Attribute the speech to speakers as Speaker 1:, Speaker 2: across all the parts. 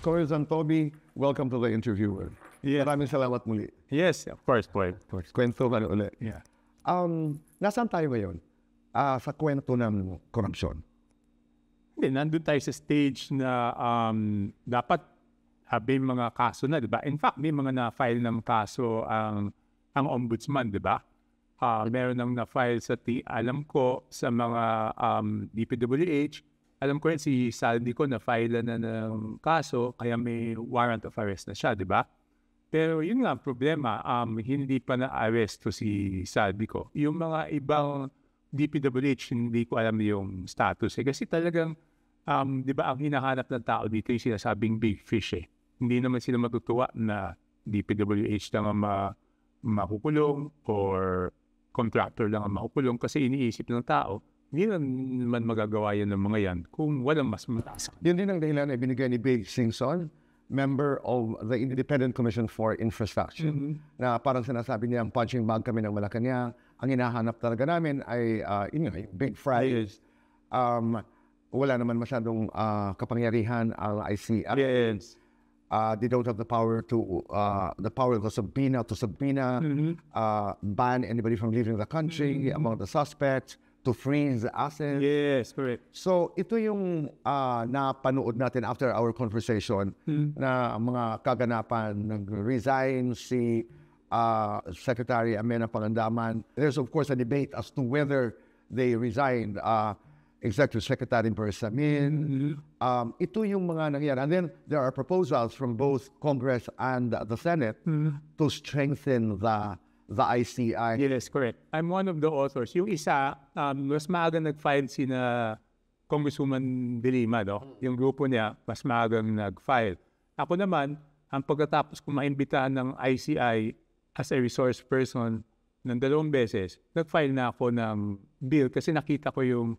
Speaker 1: Congressman Toby, welcome to the interviewer.
Speaker 2: Yes.
Speaker 1: Maraming salamat muli.
Speaker 2: Yes, of course, boy.
Speaker 1: Kwento ka ulit.
Speaker 2: Yeah.
Speaker 1: Nasaan tayo ngayon? Sa kwento ng korupsyon.
Speaker 2: Hindi, nandun tayo sa stage na dapat may mga kaso na, di ba? In fact, may mga na-file ng kaso ang ombudsman, di ba? Meron nang na-file alam ko, sa mga DPWH. Alam ko rin si Saldico na-file na ng kaso, kaya may warrant of arrest na siya, di ba? Pero yun nga ang problema, hindi pa na-arrest to si Saldico. Yung mga ibang DPWH, hindi ko alam yung status. Kasi talagang, di ba, ang hinahanap ng tao dito yung sinasabing big fish eh. Hindi naman sila matutuwa na DPWH lang ang makukulong or contractor lang ang makukulong kasi iniisip ng tao, hindi naman magagawa yan ng mga yan kung walang mas mataas.
Speaker 1: Yun din ang dahilan na binigay ni Babe Singson, member of the Independent Commission for Infrastructure, na parang sinasabi niya, punching bag kami ng Malacanang. Ang hinahanap talaga namin ay, big fries. Wala naman masyadong kapangyarihan ang ICI.
Speaker 2: Yes.
Speaker 1: They don't have the power to subpoena, ban anybody from leaving the country, among the suspects, to freeze the assets.
Speaker 2: Yes, correct.
Speaker 1: So ito yung napanood natin after our conversation na mga kaganapan, nag-resign si Secretary Amena Pangandaman. There's of course a debate as to whether they resigned. Executive Secretary Bersamin. Ito yung mga nangyari. And then there are proposals from both Congress and the Senate to strengthen the ICI.
Speaker 2: Yes, correct. I'm one of the authors. Yung isa, mas maaga nag-file sina Congresswoman De Lima, no? Yung grupo niya, mas maagang nag-file. Ako naman, ang pagkatapos ko maimbitahan ng ICI as a resource person ng 2 beses, nag-file na ako ng bill kasi nakita ko yung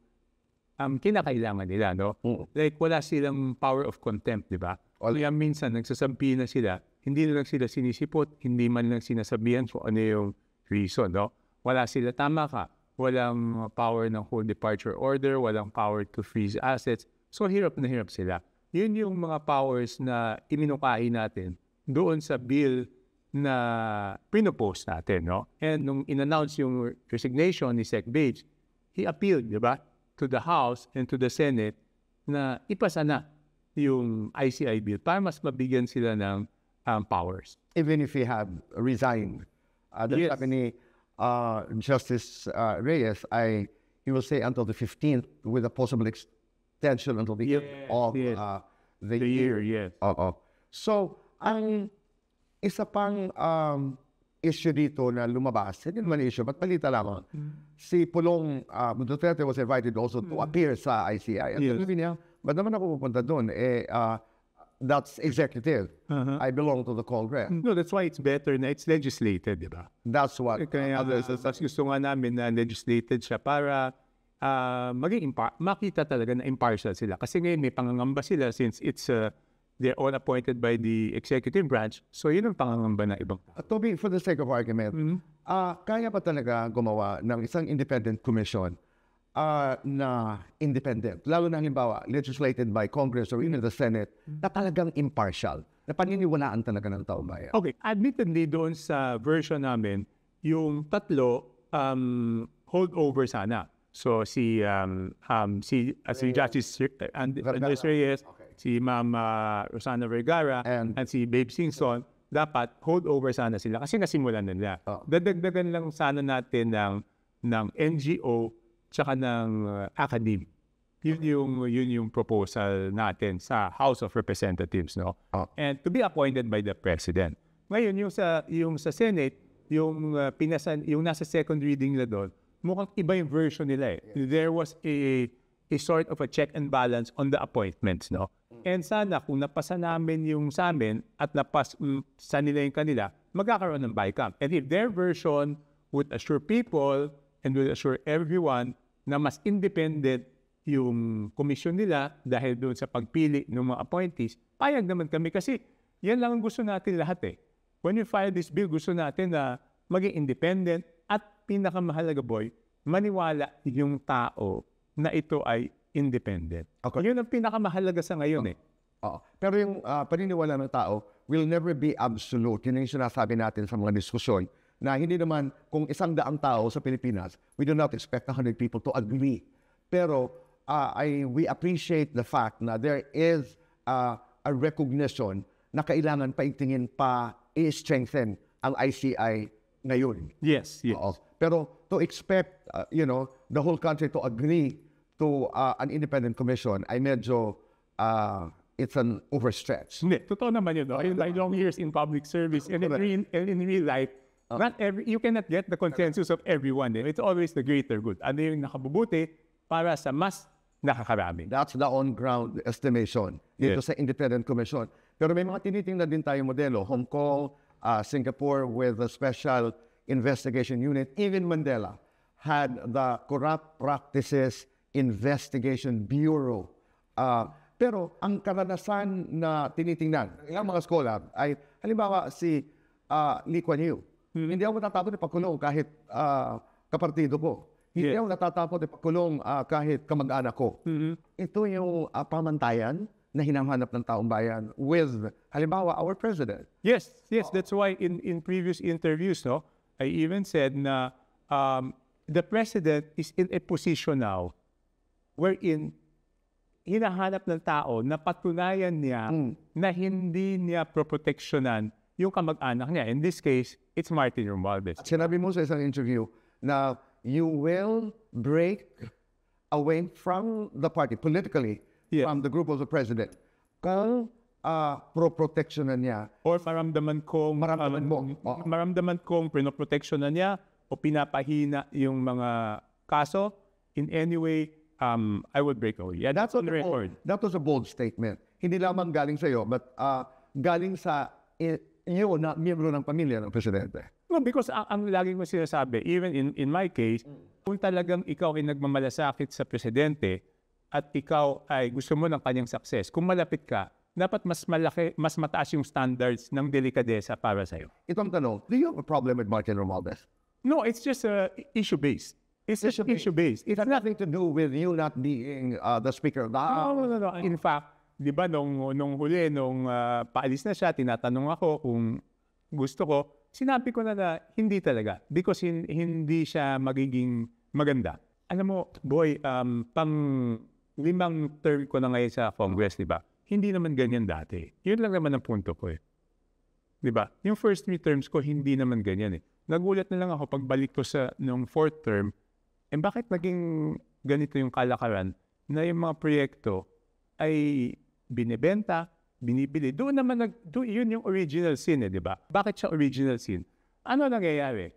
Speaker 2: kinakailangan nila, no? Like, wala silang power of contempt, di ba? Kaya minsan, nagsasabi na sila, hindi na lang sila sinisipot, hindi man lang sinasabihan kung ano yung reason, no? Wala sila, tama ka, walang power ng whole departure order, walang power to freeze assets, so hirap na hirap sila. Yun yung mga powers na iminukahi natin doon sa bill na pinopose natin, no? And nung in-announce yung resignation ni Sec. Bates, he appealed, di ba, to the House and to the Senate na ipasa na yung ICI bill para mas mabigyan sila ng powers.
Speaker 1: Even if he had resigned.
Speaker 2: Yes.
Speaker 1: Sabi ni Justice Reyes, he will say until the 15th with a possible extension until the end of the year.
Speaker 2: Yes.
Speaker 1: So, ang isa pang issue dito na lumabas, hindi naman issue, but balita lamang. Si Pulong Duterte was invited also to appear sa ICI. At sabi niya, ba't naman ako pupunta doon? That's executive. I belong to the Congress.
Speaker 2: No, that's why it's better na it's legislated, di ba?
Speaker 1: That's what
Speaker 2: Kaya gusto nga namin na legislated siya para makita talaga na impartial sila. Kasi ngayon may pangangamba sila since they're all appointed by the executive branch. So yun ang pangangamba na ibang.
Speaker 1: Toby, for the sake of argument, kaya ba talaga gumawa ng isang independent commission na independent, lalo na halimbawa, legislated by Congress or even the Senate, na talagang impartial, na paniniwalaan talaga ng taong bayan?
Speaker 2: Okay, admittedly doon sa version namin, yung 3 holdover sana. So si Justice Andres Reyes, si Ma'am Rosana Vergara, and si Babe Singson, dapat holdover sana sila kasi nasimulan na nila. Dadagdagan lang sana natin ng NGO tsaka ng academe. Yun yung proposal natin sa House of Representatives, no? And to be appointed by the President. Ngayon, yung sa Senate, yung nasa second reading na doon, mukhang iba yung version nila eh. There was a sort of a check and balance on the appointments, no? And sana kung napasa namin yung sa amin at sa nila yung kanila, magkakaroon ng BICAM. And if their version would assure people and would assure everyone na mas independent yung komisyon nila dahil doon sa pagpili ng mga appointees, payag naman kami kasi yan lang ang gusto natin lahat eh. When we file this bill, gusto natin na maging independent at pinakamahalaga, boy, maniwala yung tao na ito ay independent. Yun ang pinakamahalaga sa ngayon eh.
Speaker 1: Pero yung paniniwala ng tao will never be absolute. Yun yung sinasabi natin sa mga diskusyon na hindi naman kung 100 tao sa Pilipinas, we do not expect 100 people to agree. Pero we appreciate the fact na there is a recognition na kailangan paigtingin pa i-strengthen ang ICI ngayon.
Speaker 2: Yes.
Speaker 1: Pero to expect, the whole country to agree to an independent commission ay medyo it's an overstretch.
Speaker 2: Hindi, totoo naman yun. No? Like long years in public service and in real life, you cannot get the consensus of everyone. It's always the greater good. Ano yung nakabubuti para sa mas nakakarami.
Speaker 1: That's the on-ground estimation dito sa independent commission. Pero may mga tinitingnan din tayo modelo. Hong Kong, Singapore with a special investigation unit. Even Mandela had the Corrupt Practices Investigation Bureau. Pero ang karanasan na tinitingnan ng ilang mga scholar ay, halimbawa si Lee Kuan Yew. Hindi ako natatakot na pagkulong kahit kapartido ko. Hindi ako natatakot na pagkulong kahit kamag-anak ko. Ito yung pamantayan na hinahanap ng taong bayan with, halimbawa, our president.
Speaker 2: Yes. That's why in previous interviews, no, I even said na the president is in a position now wherein hinahanap ng tao na patunayan niya na hindi niya proproteksyonan yung kamag-anak niya. In this case, it's Martin Romualdez.
Speaker 1: At sinabi mo sa isang interview na you will break away from the party politically, from the group of the president. Kung pro-protectionan niya.
Speaker 2: Or maramdaman kong pinoproteksyonan niya o pinapahina yung mga kaso, in any way, I would break away. Yeah, that's on the record.
Speaker 1: That was a bold statement. Hindi lamang galing sa iyo, but galing sa iyo na miyembro ng pamilya ng presidente.
Speaker 2: No, because ang laging ko sinasabi, even in my case, kung talagang ikaw ay nagmamalasakit sa presidente at ikaw ay gusto mo ng kanyang success, kung malapit ka, dapat mas mataas yung standards ng delikadesa para sa'yo.
Speaker 1: Itong tanong, do you have a problem with Martin Romualdez?
Speaker 2: No, it's just issue-based. It's issue-based.
Speaker 1: It has nothing to do with you not being the Speaker of the House.
Speaker 2: No. In fact, di ba, nung huli, paalis na siya, tinatanong ako kung gusto ko, sinabi ko na hindi talaga. Because hindi siya magiging maganda. Alam mo, boy, pang 5 term ko na ngayon sa Congress, di ba? Hindi naman ganyan dati. Yun lang naman ang punto ko eh. Di ba? Yung first 3 terms ko, hindi naman ganyan eh. Nagulat na lang ako pagbalik ko nung 4th term, bakit naging ganito yung kalakaran na yung mga proyekto ay binibenta, binibili. Doon naman, yun yung original sin eh, di ba? Bakit siya original sin? Ano nangyayari?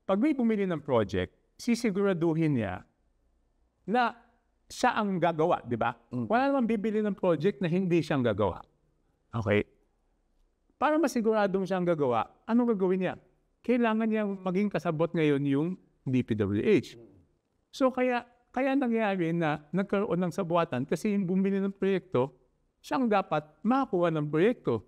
Speaker 2: Pag may bumili ng project, sisiguraduhin niya na siya ang gagawa, di ba? Wala namang bibili ng project na hindi siyang gagawa. Okay? Para masiguradong siyang gagawa, anong gagawin niya? Kailangan niya maging kasabot ngayon yung DPWH. So kaya nangyayari na nagkaroon ng sabuatan kasi yung bumili ng proyekto, siyang dapat makakuha ng proyekto.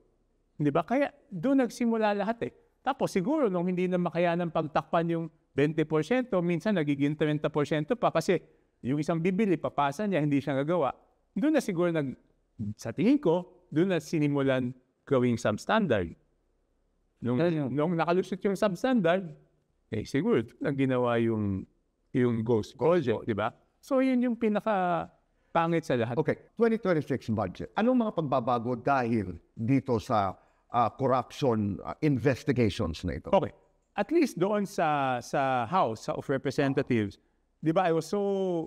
Speaker 2: Di ba? Kaya doon nagsimula lahat eh. Tapos siguro nung hindi na makayanan pagtakpan yung 20%, minsan nagiging 30% pa kasi yung isang bibili, papasa niya, hindi siya gagawa. Doon na siguro sa tingin ko, doon na sinimulan gawing substandard. Nung nakalusot yung substandard, siguro doon ginawa yung Ghost Project, di ba? So yun yung pinaka-pangit sa lahat.
Speaker 1: Okay, 2026 budget. Anong mga pagbabago dahil dito sa corruption investigations na ito?
Speaker 2: Okay. At least doon sa House of Representatives, di ba, I was so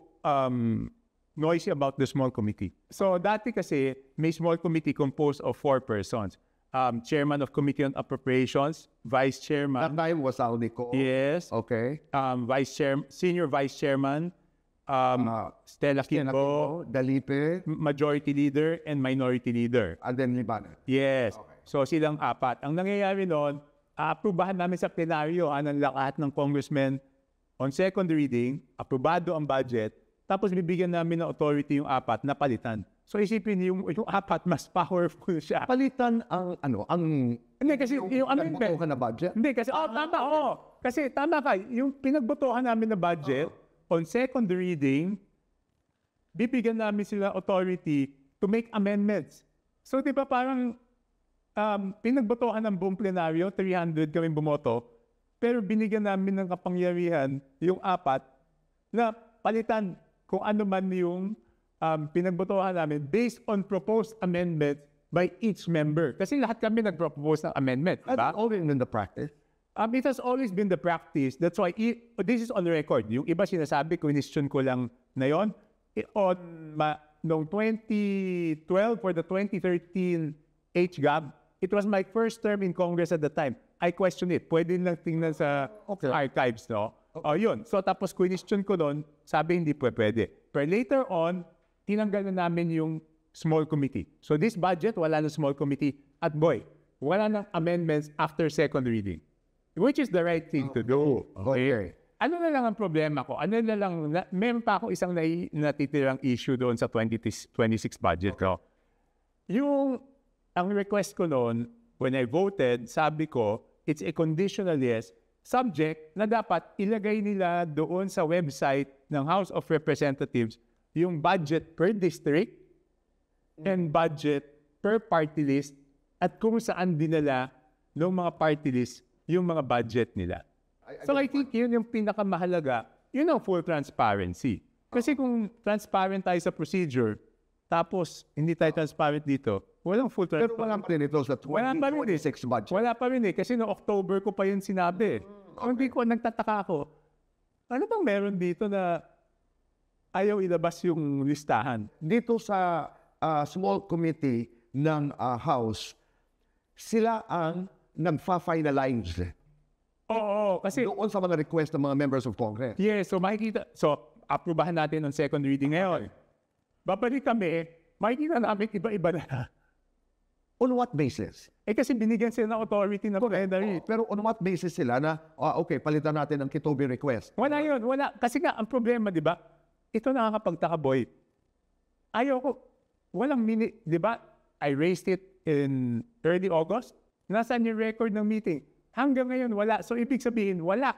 Speaker 2: noisy about the small committee. So dati kasi may small committee composed of 4 persons. Chairman of Committee on Appropriations, Vice Chairman.
Speaker 1: That time was Alnico.
Speaker 2: Yes.
Speaker 1: Okay.
Speaker 2: Senior Vice Chairman, Stella Kimbo,
Speaker 1: Dalipe,
Speaker 2: Majority Leader, and Minority Leader.
Speaker 1: And then Libanon.
Speaker 2: Yes. Okay. So silang 4. Ang nangyayari noon, aprubahan namin sa plenaryo ng lahat ng congressmen on second reading, aprobado ang budget, tapos bibigyan namin ng authority yung 4 na palitan. So isipin yung 4 mas powerful siya.
Speaker 1: Palitan
Speaker 2: Hindi kasi yung amendment
Speaker 1: ka na budget.
Speaker 2: Hindi kasi Kasi tama ka, yung pinagbotohan namin na budget on second reading, bibigyan namin sila authority to make amendments. So, di ba parang pinagbotohan ng buong plenaryo, 300 kami bumoto, pero binigyan namin ng kapangyarihan yung 4 na palitan kung ano man yung pinagbotohan namin based on proposed amendment by each member. Kasi lahat kami nag-propose ng amendment.
Speaker 1: That's always been the practice.
Speaker 2: It has always been the practice. That's why this is on the record. Yung iba sinasabi, question ko lang na yun. Noong 2012 for the 2013 HGAB, it was my first term in Congress at the time. I questioned it. Pwede lang tingnan sa archives, no? Yun. So tapos question ko doon, sabi hindi pwede. But later on, tinanggal na namin yung small committee. So this budget, wala na small committee. At boy, wala nang amendments after second reading. Which is the right thing to do.
Speaker 1: Okay.
Speaker 2: Ano na lang ang problema ko? Meron pa ako isang natitirang issue doon sa 2026 budget ko. Ang request ko noon, when I voted, sabi ko, it's a conditional yes, subject na dapat ilagay nila doon sa website ng House of Representatives yung budget per district and budget per party list at kung saan dinala ng mga party list yung mga budget nila. So I think yun yung pinakamahalaga, yun ang full transparency. Kasi kung transparent tayo sa procedure, tapos hindi tayo transparent dito, walang full transparency.
Speaker 1: Pero wala pa rin ito sa 2026 budget.
Speaker 2: Wala pa rin kasi no October ko pa yun sinabi. Kung hindi ko, nagtataka ako, ano bang meron dito na ayaw ilabas yung listahan?
Speaker 1: Dito sa small committee ng House, sila ang nagfa-finalize.
Speaker 2: Oo, kasi
Speaker 1: doon sa mga request ng mga members of Congress.
Speaker 2: yes, so makikita, so aprubahan natin ng second reading ngayon. Babalik kami, makikita namin iba-iba na.
Speaker 1: On what basis?
Speaker 2: Kasi binigyan sila ng authority na plenary.
Speaker 1: Pero on what basis sila na, okay, palitan natin ang Kitobe request?
Speaker 2: Wala yun, wala. Kasi nga, ang problema, di ba? Ito nakakapagtaka, boy. Ayoko, walang di ba? I raised it in early August. Nasaan yung record ng meeting? Hanggang ngayon, wala. So, ibig sabihin, wala.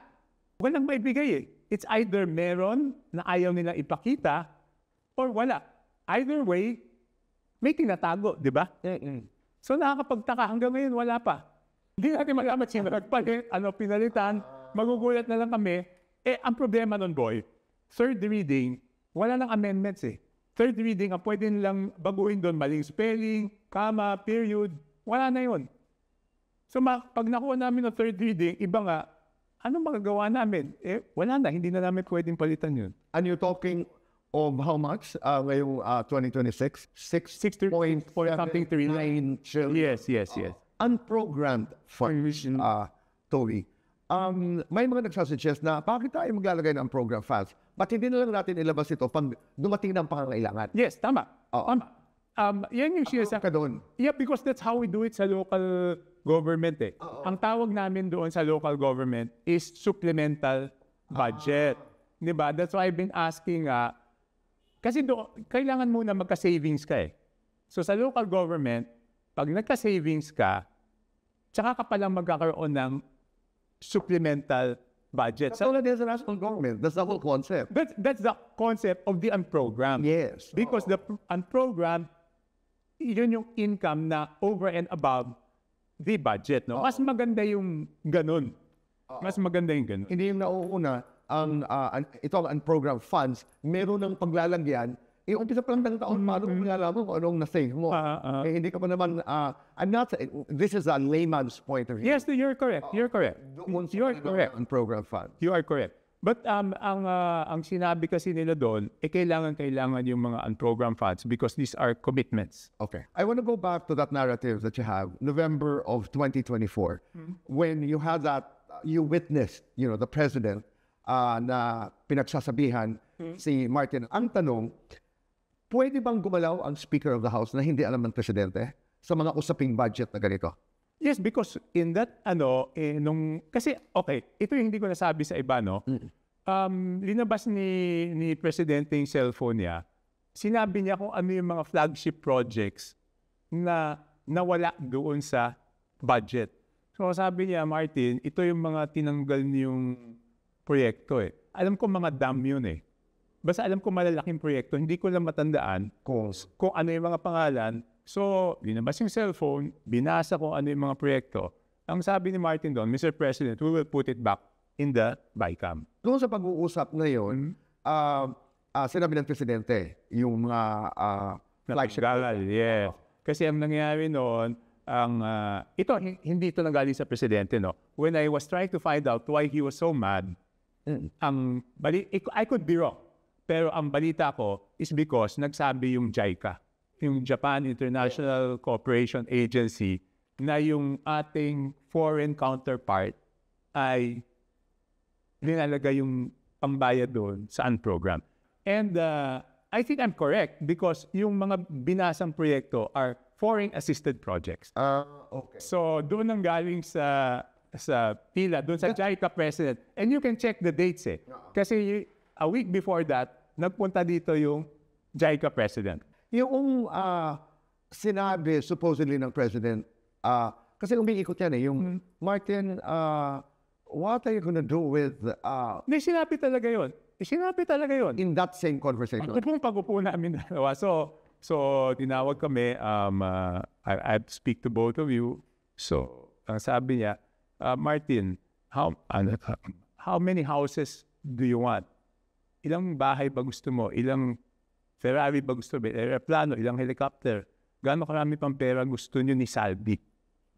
Speaker 2: Walang maibigay eh. It's either meron na ayaw nila ipakita or wala. Either way, may tinatago, di ba? So, nakakapagtaka. Hanggang ngayon, wala pa. Hindi natin malamat sino nagpalit, pinalitan. Magugulat na lang kami. Ang problema nun, boy, third reading, wala nang amendments eh. Third reading, ang pwede nilang baguhin doon, maling spelling, comma, period. Wala na yun. So, pag nakuha namin ng third reading, iba nga, anong magagawa namin? Wala na, hindi na namin pwedeng palitan yun.
Speaker 1: And you're talking of how much ngayong 2026? 6.something trillion.
Speaker 2: Yes.
Speaker 1: Unprogrammed funds, Toby. May mga nagsasuggest na bakit tayo maglalagay ng unprogrammed funds? Ba't hindi na lang natin ilabas ito pag dumating ng pangangailangan?
Speaker 2: Yes, tama. Tama. Yan yung siya
Speaker 1: ka doon.
Speaker 2: Yeah, because that's how we do it sa local government eh. Ang tawag namin doon sa local government is supplemental budget. Diba? That's why I've been asking kasi kailangan muna magka-savings ka eh. So sa local government, pag nagka-savings ka, tsaka ka palang magkakaroon ng supplemental budget.
Speaker 1: That's all it is in national government. That's the whole concept.
Speaker 2: That's the concept of the unprogrammed.
Speaker 1: Yes.
Speaker 2: Because the unprogrammed, yun yung income na over and above the budget. No? Mas maganda yung ganun. Mas maganda yung ganun.
Speaker 1: Hindi yung nauuna, ito ang unprogrammed funds, meron ng paglalagyan, umpisa pa lang ng taon, paano mo malalaman kung anong na-save mo? Hindi ka pa naman, this is a layman's point of view.
Speaker 2: Yes, you're correct. You're correct. You're correct.
Speaker 1: Unprogrammed funds.
Speaker 2: You are correct. But ang sinabi kasi nila doon, kailangan yung mga unprogrammed funds because these are commitments.
Speaker 1: Okay. I want to go back to that narrative that you have, November of 2024, when you had that, you witnessed, the president na pinagsasabihan si Martin. Ang tanong, pwede bang gumalaw ang Speaker of the House na hindi alam ng presidente sa mga usaping budget na ganito?
Speaker 2: Yes, because in that, kasi, okay, ito yung hindi ko nasabi sa iba, no? Linabas ni Presidente yung cellphone niya, sinabi niya kung ano yung mga flagship projects na nawala doon sa budget. So sabi niya, Martin, ito yung mga tinanggal niyong proyekto eh. Alam ko mga dam yun eh. Basta alam ko malalaking proyekto, hindi ko lang matandaan kung ano yung mga pangalan, So, linabas yung cellphone, binasa ko ano yung mga proyekto. Ang sabi ni Martin doon, Mr. President, we will put it back in the BICAM.
Speaker 1: Doon sa pag-uusap na yun, sinabi ng Presidente, yung mga flagship.
Speaker 2: Yeah. Kasi ang nangyayari noon, hindi ito nanggaling sa Presidente, no? When I was trying to find out why he was so mad, I could be wrong. Pero ang balita ko is because nagsabi yung JICA, yung Japan International Cooperation Agency, na yung ating foreign counterpart ay nilalagay yung pambayad doon sa program. And I think I'm correct because yung mga binasang proyekto are foreign-assisted projects.
Speaker 1: Okay.
Speaker 2: So doon ang galing sa pila, doon sa JICA president. And you can check the dates eh. Kasi a week before that, nagpunta dito yung JICA president.
Speaker 1: Yung sinabi supposedly ng president, kasi umiikot yan eh, yung Martin, what are you gonna do with...
Speaker 2: Sinabi talaga yun. Sinabi talaga yun.
Speaker 1: In that same conversation.
Speaker 2: Yung pag-upo namin dalawa. So tinawag kami, I speak to both of you. So, ang sabi niya, Martin, how many houses do you want? Ilang bahay ba gusto mo? Ilang Ferrari ba gusto mo? Aeroplano, ilang helicopter? Gaano karami pang pera gusto nyo ni Saldi?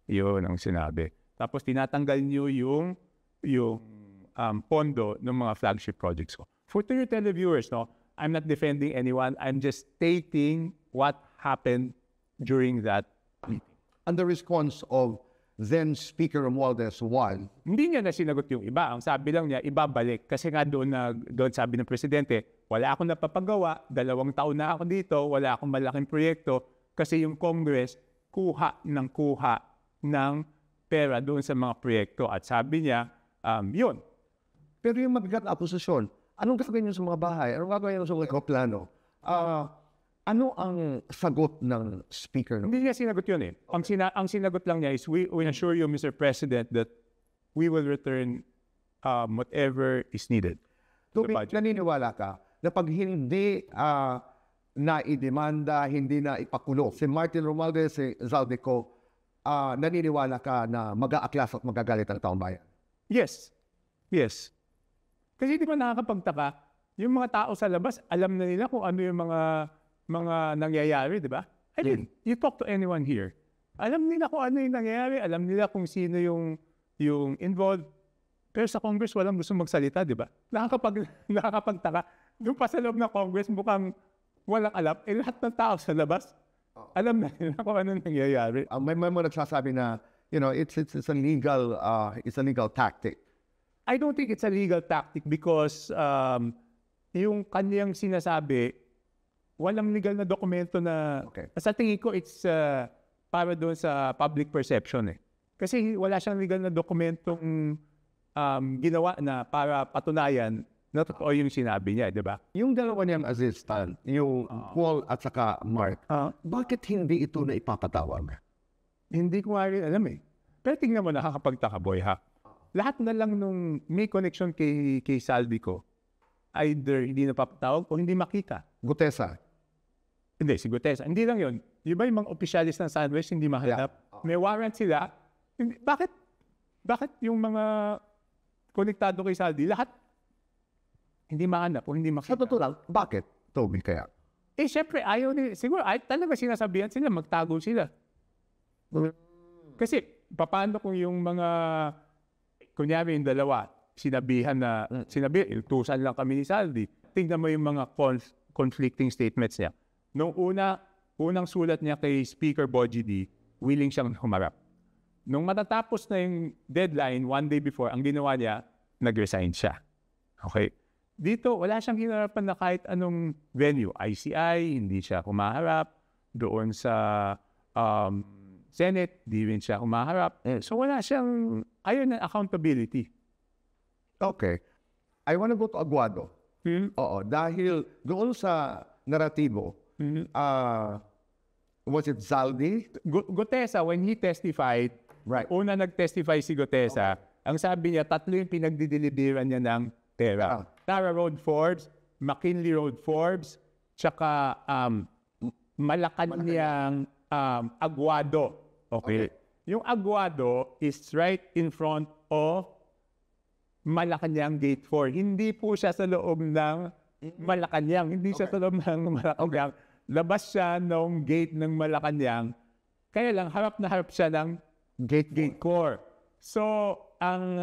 Speaker 2: Yun ang sinabi. Tapos tinatanggal nyo yung pondo ng mga flagship projects ko. For to your televiewers, no, I'm not defending anyone. I'm just stating what happened during that meeting.
Speaker 1: And the response of then Speaker Romualdez was?
Speaker 2: Hindi niya na sinagot yung iba. Ang sabi lang niya, ibabalik. Kasi nga doon sabi ng Presidente, wala akong napapagawa, 2 taon na ako dito, wala akong malaking proyekto, kasi yung Congress kuha ng pera doon sa mga proyekto. At sabi niya, yun.
Speaker 1: Pero yung mabigat na posisyon, anong gagawin niyo sa mga bahay? Anong gagawin niyo sa mga plano? Ano ang sagot ng speaker?
Speaker 2: Hindi niya sinagot yun eh. Okay. Ang sinagot lang niya is, we assure you, Mr. President, that we will return whatever is needed.
Speaker 1: Naniniwala ka na pag hindi naidemanda, hindi na ipakulong si Martin Romualdez, si Zaldico, naniniwala ka na mag-aaklas at magagalit ang taong bayan?
Speaker 2: Yes. Yes. Kasi di ba nakakapagtaka, yung mga tao sa labas, alam na nila kung ano yung mga nangyayari, di ba? I mean, you talk to anyone here, alam nila kung ano yung nangyayari, alam nila kung sino yung involved. Pero sa Congress, walang gusto magsalita, di ba? Nakakapagtaka. Doon pa sa loob ng Congress, mukhang walang alam. Lahat ng tao sa labas, alam na nila kung ano nangyayari.
Speaker 1: May mga nagsasabi na, it's a legal tactic.
Speaker 2: I don't think it's a legal tactic because yung kanyang sinasabi, walang legal na dokumento na...
Speaker 1: Okay.
Speaker 2: Sa tingin ko, it's para doon sa public perception eh. Kasi wala siyang legal na dokumentong ginawa na para patunayan na totoo yung sinabi niya, di ba?
Speaker 1: Yung dalawa niyang assistant, yung Paul at saka Mark, bakit hindi ito na ipapatawag?
Speaker 2: Hindi ko nga rin alam eh. Pero tingnan mo, nakakapagtaka, boy, ha? Lahat na lang nung may connection kay Saldi ko, either hindi napapatawag o hindi makita.
Speaker 1: Gutesa?
Speaker 2: Hindi, si Gutesa. Hindi lang yun. Yung ba yung mga opisyalis ng Sunwest hindi mahanap? Yeah. May warrant sila. Bakit yung mga konektado kay Saldi, lahat hindi mahanap o hindi makita?
Speaker 1: Sa totoo lang, bakit? Toby, kaya?
Speaker 2: Siyempre, ayaw nila. Siguro, talaga sinasabihan sila, magtago sila. Kasi, paano kung yung mga, kunyari yung dalawa, sinabihan, ilutusan lang kami ni Saldi. Tingnan mo yung mga conflicting statements niya. Nung unang sulat niya kay Speaker Bogie D, willing siyang humarap. Nung matatapos na yung deadline, 1 day before, ang ginawa niya, nag-resign siya. Okay? Dito, wala siyang hinarapan na kahit anong venue. ICI, hindi siya humaharap. Doon sa Senate, di rin siya humaharap. So wala siyang, ayaw ng accountability.
Speaker 1: Okay. I want to go to Aguado. Oo, dahil doon sa naratibo, was it Zaldi?
Speaker 2: Gutesa, when he testified,
Speaker 1: right.
Speaker 2: Una nag-testify si Gutesa, ang sabi niya, 3 yung pinagdideliveran niya ng pera. Tara Road Forbes, McKinley Road Forbes, tsaka Malacanang Aguado. Okay. Yung Aguado is right in front of Malacanang Gate 4. Hindi po siya sa loob ng Malacanang. Hindi siya sa loob ng Malacanang. Labas siya ng gate ng Malacanang. Kaya lang, harap na harap siya ng Gate 4. So, ang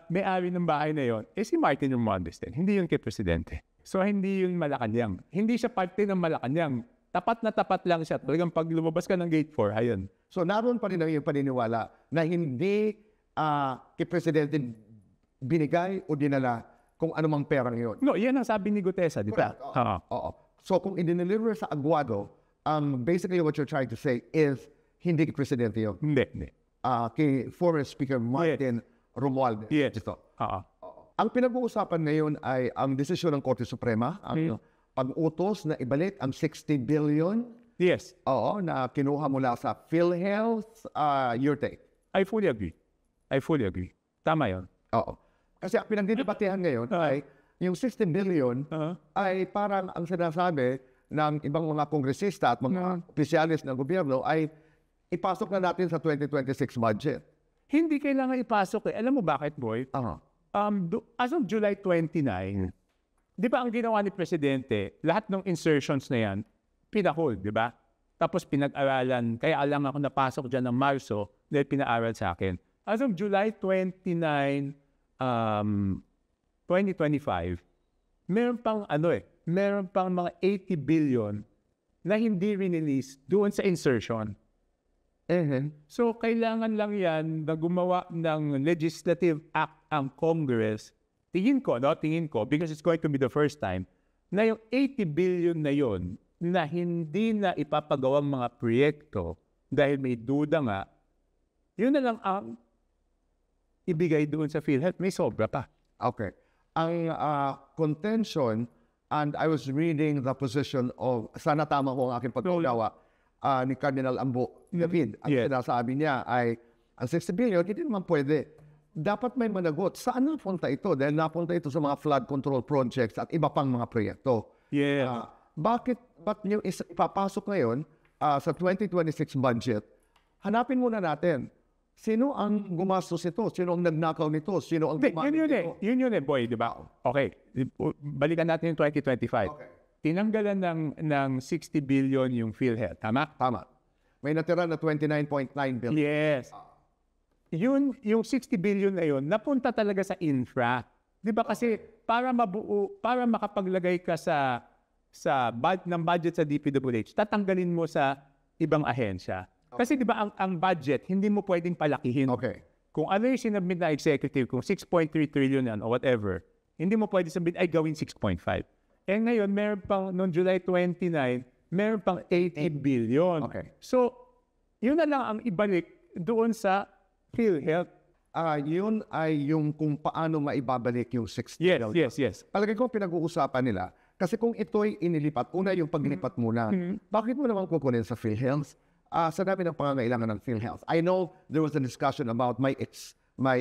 Speaker 2: may-ari ng bahay na yon si Martin Romualdez din. Hindi yun kay Presidente. So, hindi yun Malacanang. Hindi siya parte ng Malacanang. Tapat na tapat lang siya. Talagang pag lumabas ka ng Gate 4, ayun.
Speaker 1: So, naroon pa rin ang iyong paniniwala na hindi kay Presidente binigay o dinala kung anumang perang yun.
Speaker 2: No, yan ang sabi ni Gutesa, di ba?
Speaker 1: Oo. So, kung i-deliver sa Aguado, basically what you're trying to say is hindi kay Presidente yun.
Speaker 2: Hindi.
Speaker 1: Kay former Speaker Martin Romualdez.
Speaker 2: Yes.
Speaker 1: Ito.
Speaker 2: Oo.
Speaker 1: Ang pinag-uusapan ngayon ay ang desisyon ng Korte Suprema, ang pag-utos na ibalik ang 60 billion.
Speaker 2: Yes.
Speaker 1: Oo, na kinuha mula sa PhilHealth. Your take?
Speaker 2: I fully agree. Tama yun.
Speaker 1: Oo. Kasi ang pinagdidebatehan ngayon ay yung 60 billion ay parang ang sinasabi ng ibang mga kongresista at mga opisyalis ng gobyerno ay ipasok na natin sa 2026 budget.
Speaker 2: Hindi kailangan ipasok eh. Alam mo bakit, boy? As of July 29, di ba ang ginawa ni Presidente, lahat ng insertions na yan, pinahold, di ba? Tapos pinag-aralan, kaya alam ako napasok dyan ng Marso dahil pinaaral sa akin. As of July 29, 2025, meron pang mga 80 billion na hindi release doon sa insertion. So, kailangan lang yan na gumawa ng legislative act ang Congress. Tingin ko, because it's going to be the first time, na yung 80 billion na yon na hindi na ipapagawang mga proyekto dahil may duda nga, yun na lang ang ibigay doon sa PhilHealth. May sobra pa.
Speaker 1: Okay. Ang contention, and I was reading the position of, sana tama ko ang aking pagkagawa, ni Cardinal Ambo David. Ang sinasabi niya ay, ang 60 billion, hindi naman pwede. Dapat may managot. Saan napunta ito? Dahil napunta ito sa mga flood control projects at iba pang mga proyekto. Ba't nyo ipapasok ngayon sa 2026 budget? Hanapin muna natin. Sino ang gumastos ito? Sino ang nagnakaw nito? Sino ang gumamit nito?
Speaker 2: Yun boy, di ba? Okay. Balikan natin yung 2025.
Speaker 1: Okay.
Speaker 2: Tinanggalan ng 60 billion yung PhilHealth. Tama?
Speaker 1: Tama. May natira na 29.9 billion.
Speaker 2: Yes. Yung 60 billion na yun, napunta talaga sa infra. Di ba kasi para makapaglagay ka ng budget sa DPWH, tatanggalin mo sa ibang ahensya. Kasi di ba ang budget, hindi mo pwedeng palakihin.
Speaker 1: Okay.
Speaker 2: Kung ano yung sinabit na executive, kung 6.3 trillion yan or whatever, hindi mo pwede sabihin, ay gawin 6.5. Ngayon, meron pang, noong July 29, meron pang 80 billion.
Speaker 1: Okay.
Speaker 2: So, yun na lang ang ibalik doon sa PhilHealth.
Speaker 1: Yun ay yung kung paano maibabalik yung 60 billion.
Speaker 2: Yes.
Speaker 1: Palagay ko pinag-uusapan nila. Kasi kung ito'y inilipat, una yung paglilipat muna, bakit mo naman kukunin sa PhilHealth? Sa dami ng pangangailangan ng PhilHealth. I know there was a discussion about my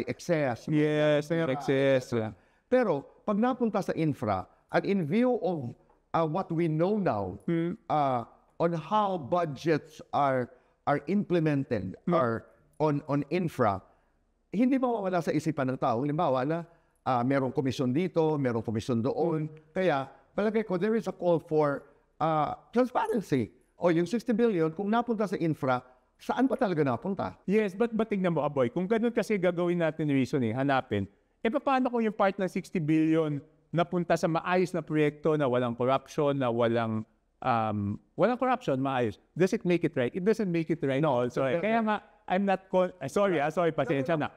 Speaker 1: excess.
Speaker 2: Yes, may excess.
Speaker 1: Pero pag napunta sa infra, and in view of what we know now on how budgets are implemented on infra, hindi mawawala sa isipan ng tao. Halimbawa na merong komisyon dito, merong komisyon doon. Kaya palagay ko, there is a call for transparency. O yung 60 billion, kung napunta sa infra, saan pa talaga napunta?
Speaker 2: Yes, but tingnan mo, Aboy, kung ganun kasi gagawin natin reasoning, hanapin, paano kung yung part ng 60 billion napunta sa maayos na proyekto na walang corruption, na walang corruption, maayos. Does it make it right? It doesn't make it right. No, sorry. Kaya nga, I'm not, sorry, pasensya na.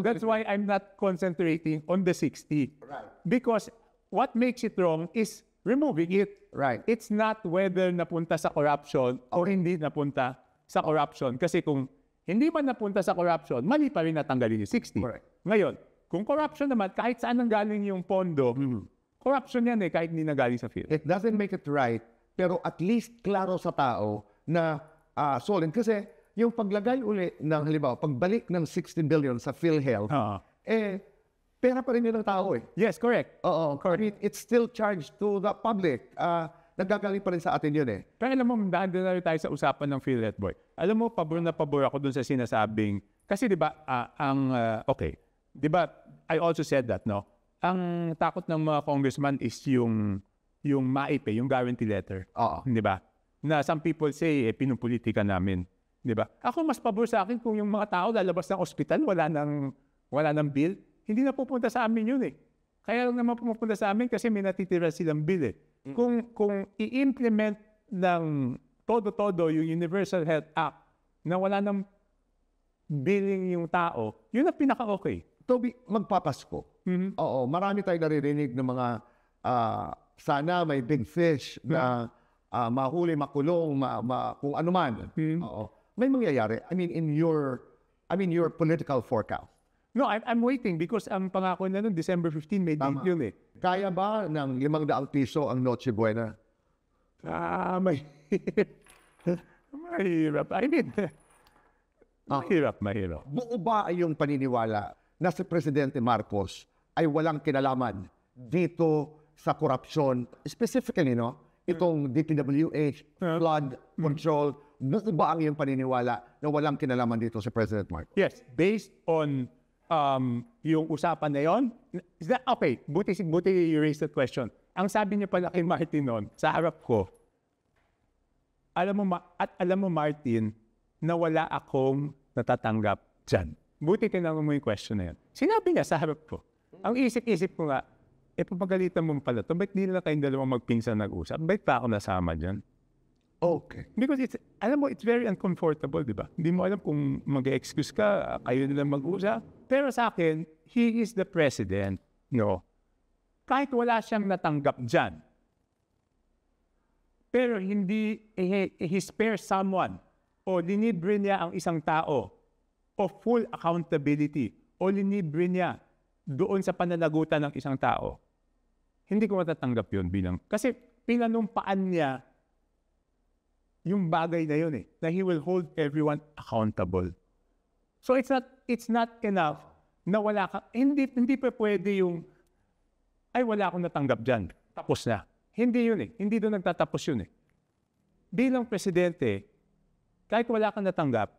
Speaker 2: That's why I'm not concentrating on the 60.
Speaker 1: Right.
Speaker 2: Because what makes it wrong is removing it.
Speaker 1: Right.
Speaker 2: It's not whether napunta sa corruption o hindi napunta sa corruption. Kasi kung hindi man napunta sa corruption, mali pa rin natanggalin yung 60.
Speaker 1: Correct.
Speaker 2: Ngayon, kung corruption naman, kahit saan nanggaling yung pondo, corruption yan kahit hindi nanggaling sa field.
Speaker 1: It doesn't make it right, pero at least klaro sa tao na solid. Kasi yung paglagay uli ng, halimbawa, pagbalik ng 16 billion sa PhilHealth, pera pa rin yun ng tao
Speaker 2: Yes, correct.
Speaker 1: Oo, correct. It's still charged to the public. nagagaling pa rin sa atin yun eh.
Speaker 2: Pero alam mo, dahil na rin tayo sa usapan ng PhilHealth Boy. Alam mo, pabor na pabor ako dun sa sinasabing, kasi di ba, okay, di ba, I also said that, no? Ang takot ng mga congressman is yung MAIP, yung guarantee letter.
Speaker 1: Oo.
Speaker 2: Di ba? Na some people say, pinupolitika namin. Di ba? Ako mas pabor sa akin kung yung mga tao lalabas ng ospital, wala nang bill. Hindi na pupunta sa amin yun eh. Kaya lang naman pupunta sa amin kasi may natitira silang bill eh. Kung i-implement ng todo-todo yung Universal Health Act na wala nang billing yung tao, yun ang pinaka-okay.
Speaker 1: Toby, magpapasko. Oo, marami tayong naririnig ng mga sana may big fish na mahuli, makulong, kung ano man. Oo. May mangyayari. I mean, your political forecast.
Speaker 2: No, I'm waiting because ang pangako na nun, December 15, may date yun eh.
Speaker 1: Kaya ba ng 500 piso ang Noche Buena?
Speaker 2: Mahirap. I mean, mahirap.
Speaker 1: Buo ba ay yung paniniwala na si Presidente Marcos ay walang kinalaman dito sa korupsyon? Specifically, no? Itong DPWH, flood control, buo ba ang yung paniniwala na walang kinalaman dito si President Marcos?
Speaker 2: Yes, based on yung usapan na yon, okay, buti you raised that question. Ang sabi niya pala kay Martin noon, sa harap ko, alam mo Martin, na wala akong natatanggap dyan. Buti tinanong mo yung question na yan. Sinabi niya sa harap ko. Ang isip-isip ko nga, papagalitan mo pala ito, ba't di na kayong dalawang magpinsan nag-usap? Ba't pa ako nasama dyan?
Speaker 1: Okay.
Speaker 2: Because it's very uncomfortable, di ba? Hindi mo alam kung mag-excuse ka, kayo nilang mag-usap. Pero sa akin, he is the president, no? Kahit wala siyang natanggap dyan, pero hindi, he spares someone, o linibre niya ang isang tao, o full accountability, o linibre niya doon sa pananagutan ng isang tao, hindi ko matatanggap yun bilang, kasi pinanumpaan niya yung bagay na yun eh, na he will hold everyone accountable. So it's not enough na wala ka, hindi pa pwede yung, ay wala akong natanggap dyan, tapos na. Hindi yun eh, hindi doon nagtatapos yun eh. Bilang presidente, kahit wala kang natanggap,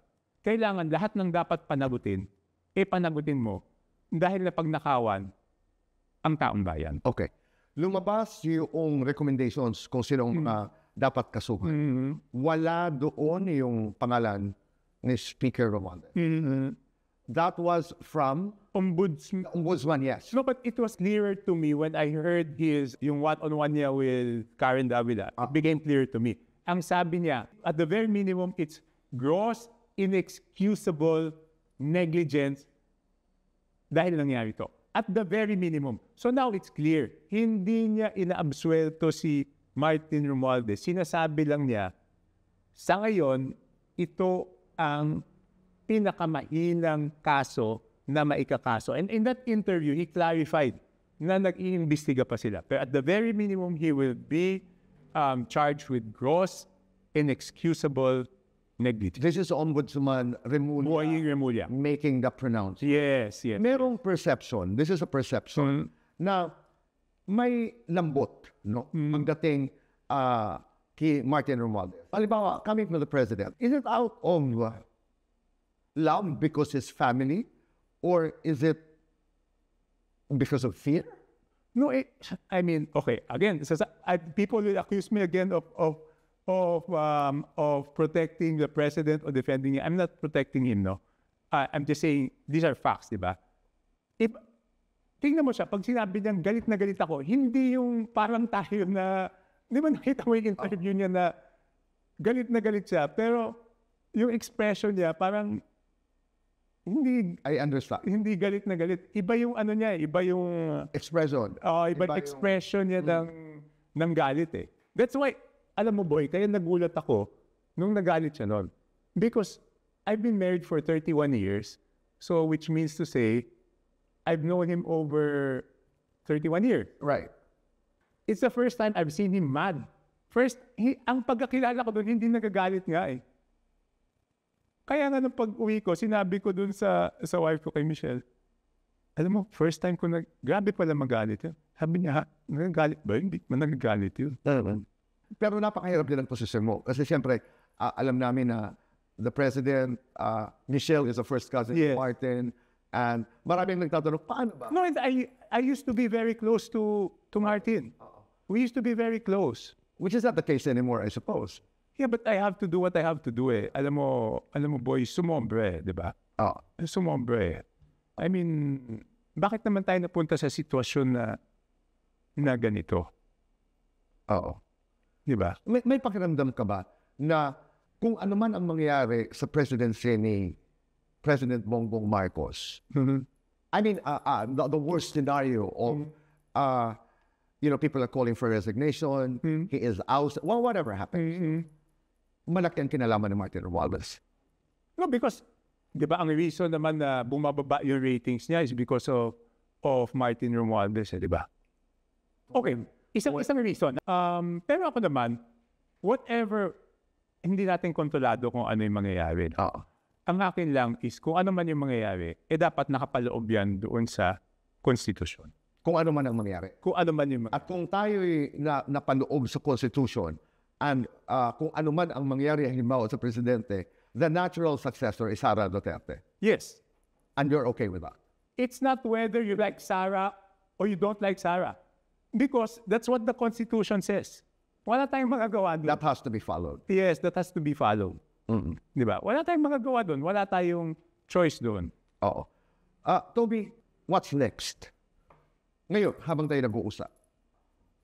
Speaker 2: kailangan lahat ng dapat panagutin, panagutin mo, dahil na pagnakawan ang taong bayan.
Speaker 1: Okay. Lumabas yung recommendations kung sinong dapat kasuhan. Wala doon yung pangalan ni Speaker Romualdez. That was from Ombudsman, yes.
Speaker 2: No, but it was clearer to me when I heard yung one-on-one niya with Karen Davila. It became clear to me. Ang sabi niya, at the very minimum, it's gross, inexcusable negligence dahil nangyari ito. At the very minimum. So now it's clear. Hindi niya inaabsuelto si Martin Romualdez. Sinasabi lang niya, sa ngayon, ito ang pinakamahinang kaso na maikakaso. And in that interview, he clarified na nag-iimbestiga pa sila. Pero at the very minimum, he will be charged with gross, inexcusable negligence.
Speaker 1: This is Ombudsman
Speaker 2: Remulla
Speaker 1: making the pronouncement.
Speaker 2: Yes.
Speaker 1: Merong perception, this is a perception, na may lambot, no? Pagdating kay Martin Romualdez. Halimbawa, coming from the president, is it out of love because his family, or is it because of fear?
Speaker 2: No, I mean, okay. Again, people will accuse me again of protecting the president or defending him. I'm not protecting him, no. I'm just saying these are facts, di ba? Tingnan mo siya, pag sinabi niyang galit na galit ako, hindi yung parang tayo na, di ba nakita mo yung interview niya na galit na galit siya, pero yung expression niya parang hindi,
Speaker 1: I understand.
Speaker 2: Hindi galit na galit. Iba yung ano niya, iba yung
Speaker 1: expression.
Speaker 2: Iba yung expression niya ng galit eh. That's why, alam mo boy, kaya nagulat ako nung nagalit siya noon. Because I've been married for 31 years. So which means to say, I've known him over 31 years.
Speaker 1: Right.
Speaker 2: It's the first time I've seen him mad. First, ang pagkakilala ko doon, hindi nagagalit nga eh. Kaya nga nung pag-uwi ko, sinabi ko dun sa wife ko kay Michelle, alam mo, first time ko grabe pala magalit yun. Sabi niya, nagagalit ba? Hindi man nagagalit yun.
Speaker 1: Pero napakahirap din ang posisyon mo. Kasi siyempre, alam namin na the President, Michelle is the first cousin of Martin. And maraming nagtatanong, paano ba?
Speaker 2: No, I used to be very close to Martin. We used to be very close.
Speaker 1: Which is not the case anymore, I suppose.
Speaker 2: Yeah, but I have to do what I have to do eh. Alam mo boy, sumombre, di ba? Sumombre. I mean, bakit naman tayo napunta sa sitwasyon na ganito?
Speaker 1: Oo.
Speaker 2: Di ba?
Speaker 1: May pakiramdam ka ba na kung ano man ang mangyari sa presidency ni President Bongbong Marcos, I mean, the worst scenario of, people are calling for resignation, he is ousted, well, whatever happens, malaki ang kinalaman ni Martin Romualdez.
Speaker 2: No, because, di ba, ang reason naman na bumababa yung ratings niya is because of Martin Romualdez, di ba? Okay, isang reason. Pero ako naman, whatever, hindi natin kontrolado kung ano yung mangyayari. Ang akin lang is kung ano man yung mangyayari, dapat nakapaloob yan doon sa konstitusyon.
Speaker 1: Kung ano man ang mangyayari.
Speaker 2: Kung ano man yung
Speaker 1: At kung tayo'y napaloob sa konstitusyon, and kung ano man ang mangyayari halimbawa sa presidente, the natural successor is Sara Duterte.
Speaker 2: Yes.
Speaker 1: And you're okay with that?
Speaker 2: It's not whether you like Sara or you don't like Sara. Because that's what the Constitution says. Wala tayong magagawa doon.
Speaker 1: That has to be followed.
Speaker 2: Yes, that has to be followed. Di ba? Wala tayong magagawa doon. Wala tayong choice doon.
Speaker 1: Oo. Toby, what's next? Ngayon, habang tayo nag-uusap.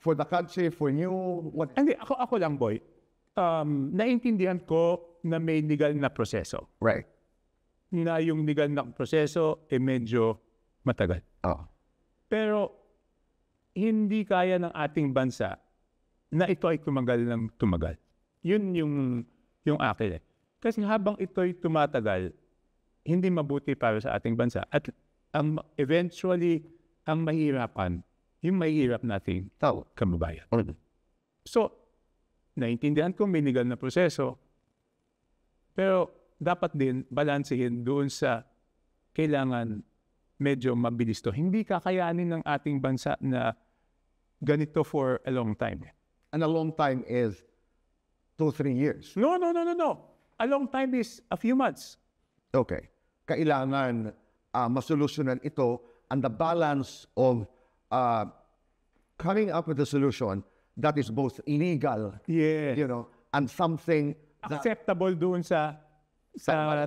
Speaker 1: For the country, for you, what?
Speaker 2: Hindi, ako lang, boy. Naintindihan ko na may legal na proseso.
Speaker 1: Right.
Speaker 2: Na yung legal na proseso, medyo matagal. Pero, hindi kaya ng ating bansa na ito ay tumagal ng tumagal. Yun yung akin eh. Kasi habang ito'y tumatagal, hindi mabuti para sa ating bansa. At eventually, ang mahirapan, yung mahirap nating kababayan. So, naintindihan ko may legal na proseso, pero dapat din balansehin doon sa kailangan medyo mabilis to. Hindi kakayanin ng ating bansa na ganito for a long time.
Speaker 1: And a long time is 2-3 years.
Speaker 2: No. A long time is a few months.
Speaker 1: Okay. Kailangan masolusyonan ito, and the balance of coming up with a solution that is both illegal, and something
Speaker 2: acceptable doon sa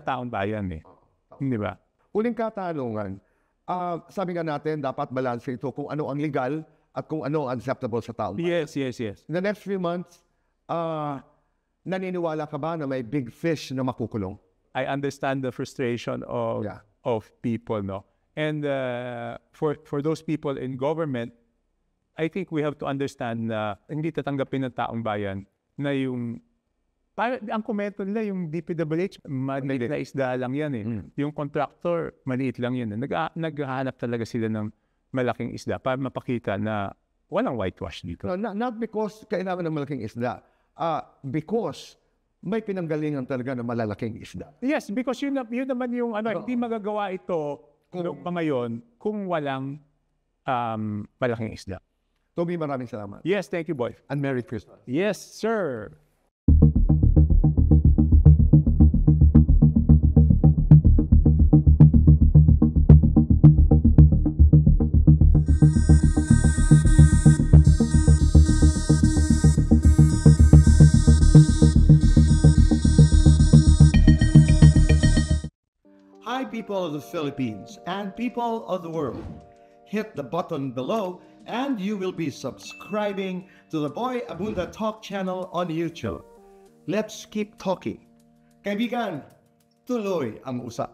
Speaker 2: taong bayan eh. Hindi ba?
Speaker 1: Uling katanungan, sabi nga natin, dapat balance ito kung ano ang legal at kung ano ang acceptable sa taong bayan.
Speaker 2: Yes.
Speaker 1: In the next few months, naniniwala ka ba na may big fish na makukulong?
Speaker 2: I understand the frustration of people, no? And for those people in government, I think we have to understand na hindi tatanggapin ng taong bayan na ang komento nila, yung DPWH, maliit na isda lang yan eh. Yung contractor, maliit lang yan. Naghahanap talaga sila ng malaking isda para mapakita na walang whitewash dito.
Speaker 1: No, not because kailangan ng malaking isda. Because may pinanggalingan talaga ng malalaking isda.
Speaker 2: Yes, because yun naman yung hindi magagawa ito noong ngayon kung walang malaking isda.
Speaker 1: Toby, maraming salamat.
Speaker 2: Yes, thank you, boy.
Speaker 1: And Merry Christmas.
Speaker 2: Yes, sir.
Speaker 3: Hi, people of the Philippines and people of the world. Hit the button below and you will be subscribing to the Boy Abunda Talk channel on YouTube. Let's keep talking. Kaibigan, tuloy ang usap.